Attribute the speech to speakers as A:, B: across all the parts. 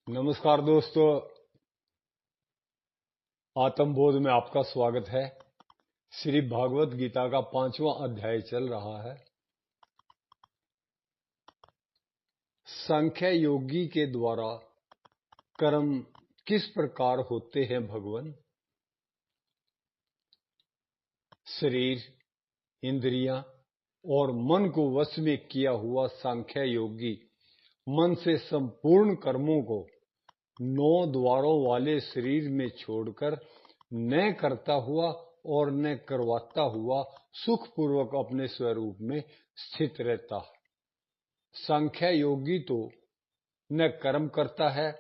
A: नमस्कार दोस्तों, आत्मबोध में आपका स्वागत है। श्री भागवत गीता का 5वां अध्याय चल रहा है। सांख्य योगी के द्वारा कर्म किस प्रकार होते हैं भगवान? शरीर, इंद्रियां और मन को वश में किया हुआ सांख्य योगी मन से संपूर्ण कर्मों को 9 द्वारों वाले शरीर में छोड़कर न करता हुआ और न करवाता हुआ सुखपूर्वक अपने स्वरूप में स्थित रहता है। सांख्य योगी तो न कर्म करता है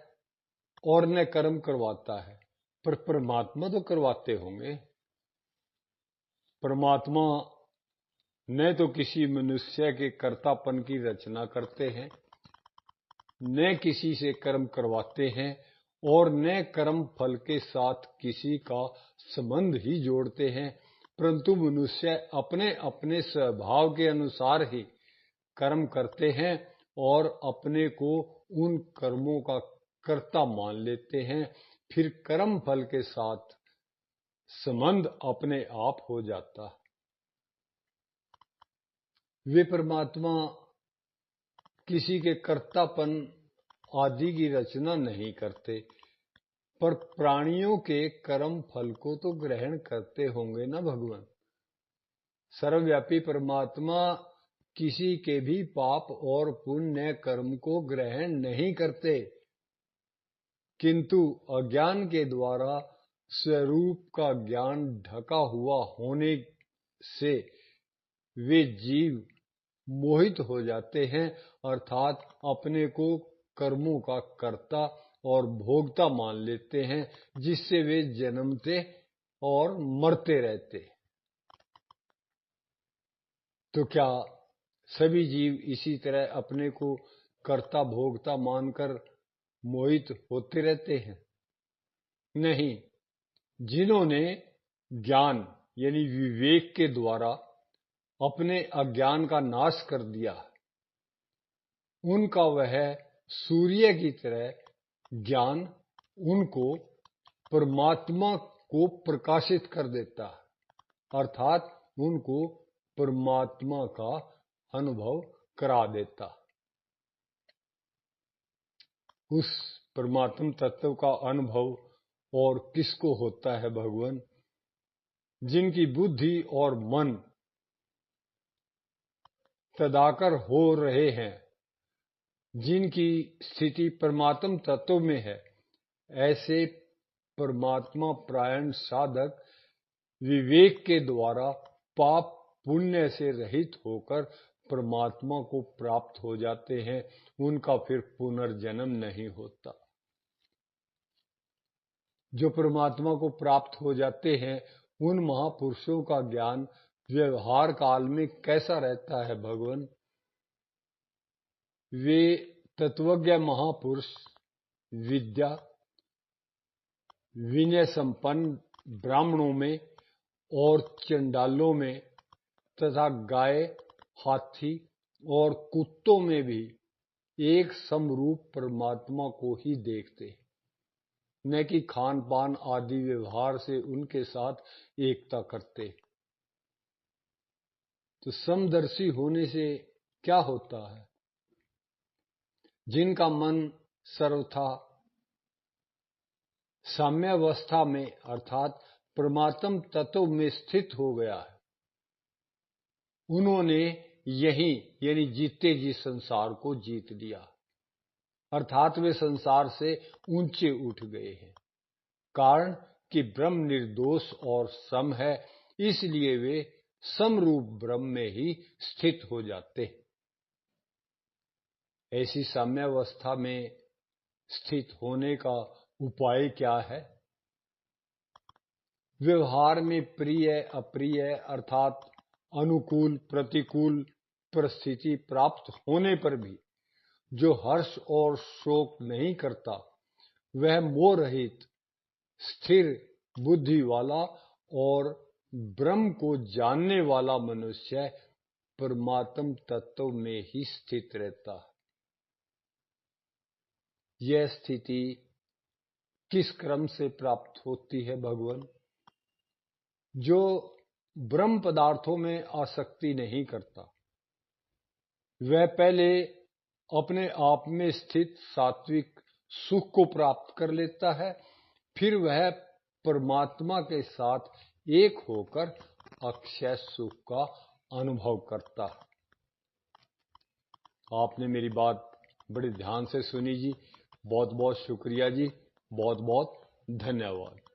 A: और न कर्म करवाता है, पर परमात्मा तो करवाते होंगे। परमात्मा न तो किसी मनुष्य के कर्तापन की रचना करते हैं, न किसी से कर्म करवाते हैं और न कर्म फल के साथ किसी का संबंध ही जोड़ते हैं, परंतु मनुष्य अपने अपने स्वभाव के अनुसार ही कर्म करते हैं और अपने को उन कर्मों का कर्ता मान लेते हैं। फिर कर्म फल के साथ संबंध अपने आप हो जाता है। वे परमात्मा किसी के कर्तापन आदि की रचना नहीं करते, पर प्राणियों के कर्म फल को तो ग्रहण करते होंगे ना भगवान। सर्वव्यापी परमात्मा किसी के भी पाप और पुण्य कर्म को ग्रहण नहीं करते, किंतु अज्ञान के द्वारा स्वरूप का ज्ञान ढका हुआ होने से वे जीव मोहित हो जाते हैं, अर्थात अपने को कर्मों का कर्ता और भोगता मान लेते हैं, जिससे वे जन्मते और मरते रहते। तो क्या सभी जीव इसी तरह अपने को कर्ता भोगता मानकर मोहित होते रहते हैं? नहीं। जिन्होंने ज्ञान यानी विवेक के द्वारा अपने अज्ञान का नाश कर दिया, उनका वह सूर्य की तरह ज्ञान उनको परमात्मा को प्रकाशित कर देता है, अर्थात उनको परमात्मा का अनुभव करा देता। उस परमात्म तत्व का अनुभव और किसको होता है भगवान? जिनकी बुद्धि और मन तदाकर हो रहे हैं, जिनकी स्थिति परमात्म तत्व में है, ऐसे परमात्मा प्रायण साधक विवेक के द्वारा पाप पुण्य से रहित होकर परमात्मा को प्राप्त हो जाते हैं। उनका फिर पुनर्जन्म नहीं होता। जो परमात्मा को प्राप्त हो जाते हैं, उन महापुरुषों का ज्ञान व्यवहार काल में कैसा रहता है भगवान? वे तत्वज्ञ महापुरुष विद्या विनय संपन्न ब्राह्मणों में और चंडालों में तथा गाय, हाथी और कुत्तों में भी एक समरूप परमात्मा को ही देखते, न कि खान पान आदि व्यवहार से उनके साथ एकता करते। तो समदर्शी होने से क्या होता है? जिनका मन सर्वथा साम्यावस्था में अर्थात परमात्म तत्व में स्थित हो गया है, उन्होंने यही यानी जीते जी संसार को जीत लिया, अर्थात वे संसार से ऊंचे उठ गए हैं। कारण कि ब्रह्म निर्दोष और सम है, इसलिए वे समरूप ब्रह्म में ही स्थित हो जाते हैं। ऐसी साम्यावस्था में स्थित होने का उपाय क्या है? व्यवहार में प्रिय अप्रिय अर्थात अनुकूल प्रतिकूल परिस्थिति प्राप्त होने पर भी जो हर्ष और शोक नहीं करता, वह मोह रहित स्थिर बुद्धि वाला और ब्रह्म को जानने वाला मनुष्य परमात्म तत्व में ही स्थित रहता है। यह स्थिति किस क्रम से प्राप्त होती है भगवान? जो ब्रह्म पदार्थों में आसक्ति नहीं करता, वह पहले अपने आप में स्थित सात्विक सुख को प्राप्त कर लेता है, फिर वह परमात्मा के साथ एक होकर अक्षय सुख का अनुभव करता है। आपने मेरी बात बड़े ध्यान से सुनी जी। बहुत बहुत शुक्रिया जी। बहुत बहुत धन्यवाद।